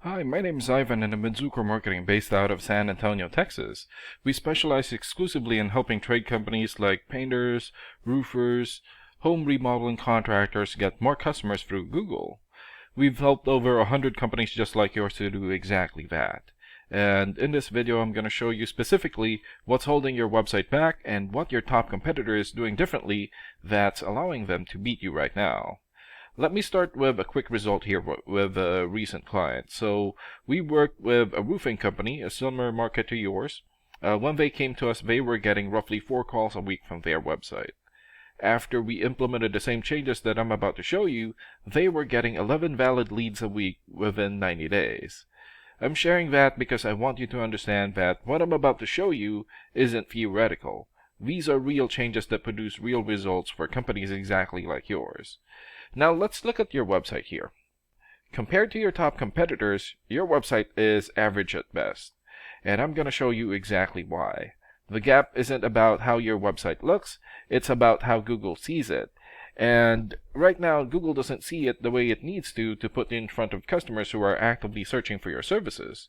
Hi, my name is Ivan and I'm in Zucker Marketing based out of San Antonio, Texas. We specialize exclusively in helping trade companies like painters, roofers, home remodeling contractors get more customers through Google. We've helped over 100 companies just like yours to do exactly that. And in this video, I'm going to show you specifically what's holding your website back and what your top competitor is doing differently that's allowing them to beat you right now. Let me start with a quick result here with a recent client. So we worked with a roofing company, a similar market to yours. When they came to us, they were getting roughly 4 calls a week from their website. After we implemented the same changes that I'm about to show you, they were getting 11 valid leads a week within 90 days. I'm sharing that because I want you to understand that what I'm about to show you isn't theoretical. These are real changes that produce real results for companies exactly like yours. Now let's look at your website here. Compared to your top competitors, your website is average at best. And I'm going to show you exactly why. The gap isn't about how your website looks, it's about how Google sees it. And right now, Google doesn't see it the way it needs to put in front of customers who are actively searching for your services.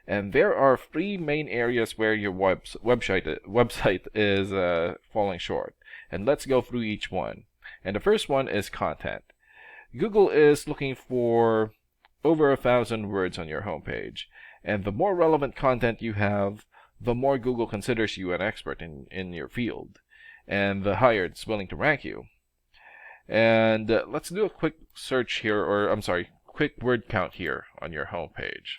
And there are 3 main areas where your website is falling short. And let's go through each one. And the first one is content. Google is looking for over 1,000 words on your homepage. And the more relevant content you have, the more Google considers you an expert in your field. And the higher it's willing to rank you. And let's do a quick search here, or I'm sorry, quick word count here on your homepage.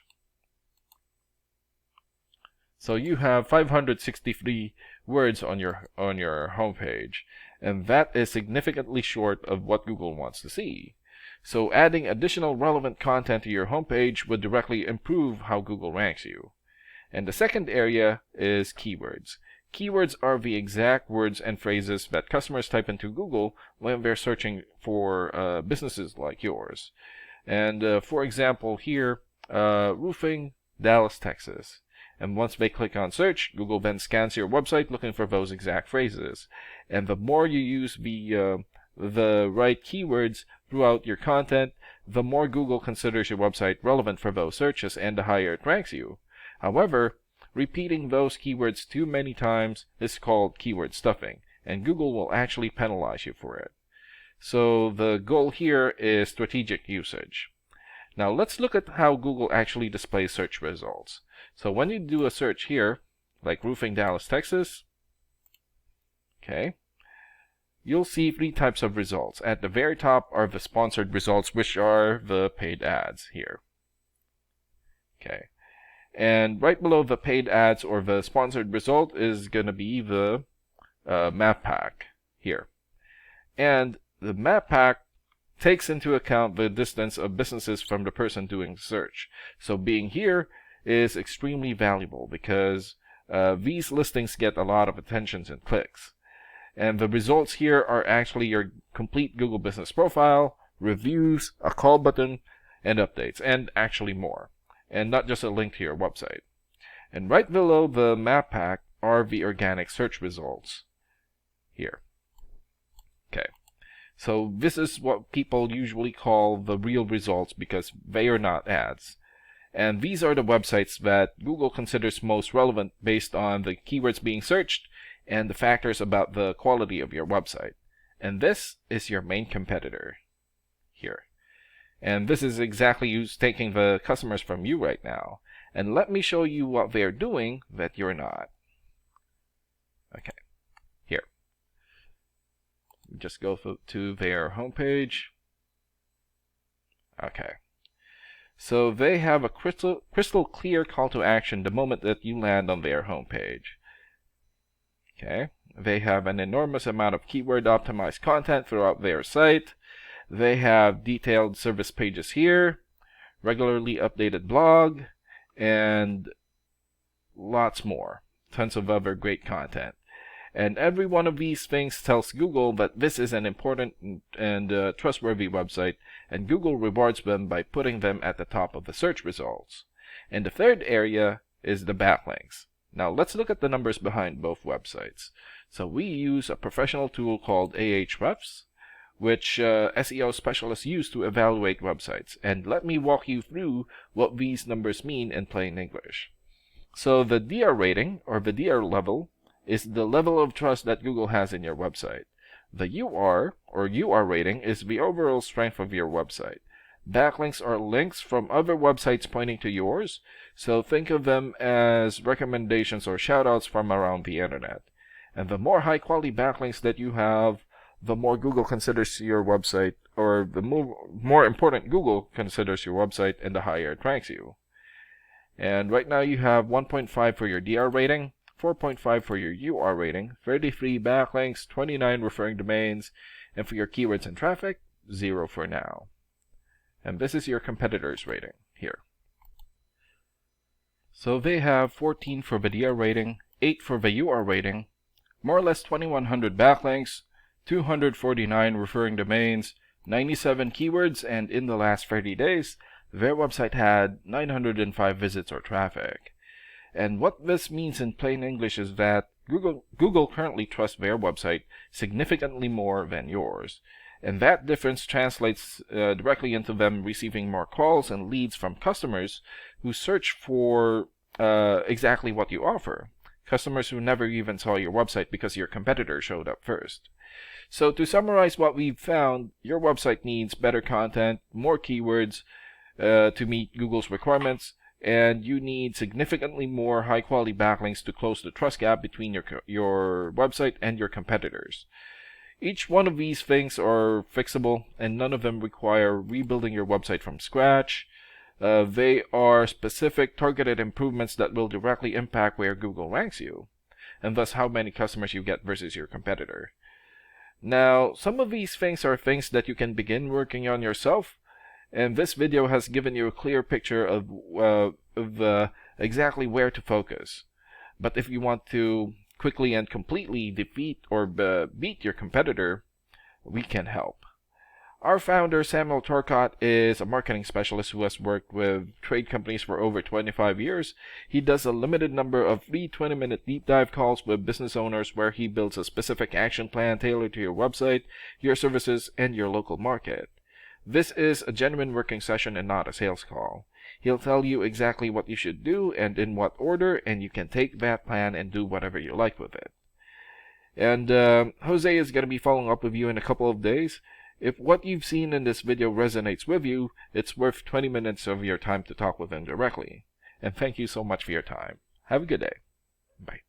So you have 563 words on your homepage, and that is significantly short of what Google wants to see. So adding additional relevant content to your homepage would directly improve how Google ranks you. And the second area is keywords. Keywords are the exact words and phrases that customers type into Google when they're searching for businesses like yours. And for example here, roofing, Dallas, Texas. And once they click on search, Google then scans your website looking for those exact phrases. And the more you use the right keywords throughout your content, the more Google considers your website relevant for those searches and the higher it ranks you. However, repeating those keywords too many times is called keyword stuffing, and Google will actually penalize you for it. So the goal here is strategic usage. Now let's look at how Google actually displays search results. So when you do a search here, like roofing Dallas, Texas, okay, you'll see 3 types of results. At the very top are the sponsored results, which are the paid ads here. Okay. And right below the paid ads or the sponsored result is going to be the map pack here. And the map pack takes into account the distance of businesses from the person doing the search. So being here is extremely valuable because these listings get a lot of attentions and clicks. And the results here are actually your complete Google business profile, reviews, a call button, and updates, and actually more. And not just a link to your website. And right below the map pack are the organic search results here. Okay. So this is what people usually call the real results because they are not ads. And these are the websites that Google considers most relevant based on the keywords being searched and the factors about the quality of your website. And this is your main competitor here. And this is exactly who's taking the customers from you right now. And let me show you what they're doing that you're not. Okay, here. Just go to their homepage. Okay. So they have a crystal clear call to action the moment that you land on their homepage. Okay. They have an enormous amount of keyword optimized content throughout their site. They have detailed service pages here, regularly updated blog, and lots more. Tons of other great content. And every one of these things tells Google that this is an important and trustworthy website, and Google rewards them by putting them at the top of the search results. And the third area is the backlinks. Now let's look at the numbers behind both websites. So we use a professional tool called Ahrefs, which SEO specialists use to evaluate websites. And let me walk you through what these numbers mean in plain English. So the DR rating, or the DR level, is the level of trust that Google has in your website. The UR, or UR rating, is the overall strength of your website. Backlinks are links from other websites pointing to yours, so think of them as recommendations or shoutouts from around the internet. And the more high-quality backlinks that you have, the more Google considers your website, or the more important Google considers your website, and the higher it ranks you. And right now you have 1.5 for your DR rating, 4.5 for your UR rating, 33 backlinks, 29 referring domains, and for your keywords and traffic, 0 for now. And this is your competitors' rating here. So they have 14 for the DR rating, 8 for the UR rating, more or less 2,100 backlinks, 249 referring domains, 97 keywords, and in the last 30 days, their website had 905 visits or traffic. And what this means in plain English is that Google currently trusts their website significantly more than yours. And that difference translates directly into them receiving more calls and leads from customers who search for exactly what you offer. Customers who never even saw your website because your competitor showed up first. So to summarize what we've found, your website needs better content, more keywords to meet Google's requirements, and you need significantly more high-quality backlinks to close the trust gap between your website and your competitors. Each one of these things are fixable, and none of them require rebuilding your website from scratch. They are specific, targeted improvements that will directly impact where Google ranks you, and thus how many customers you get versus your competitor. Now, some of these things are things that you can begin working on yourself, and this video has given you a clear picture of exactly where to focus. But if you want to quickly and completely defeat or beat your competitor, we can help. Our founder, Samuel Torcott, is a marketing specialist who has worked with trade companies for over 25 years. He does a limited number of free 20-minute deep dive calls with business owners where he builds a specific action plan tailored to your website, your services, and your local market. This is a genuine working session and not a sales call. He'll tell you exactly what you should do and in what order, and you can take that plan and do whatever you like with it. And Jose is going to be following up with you in a couple of days. If what you've seen in this video resonates with you, it's worth 20 minutes of your time to talk with him directly. And thank you so much for your time. Have a good day. Bye.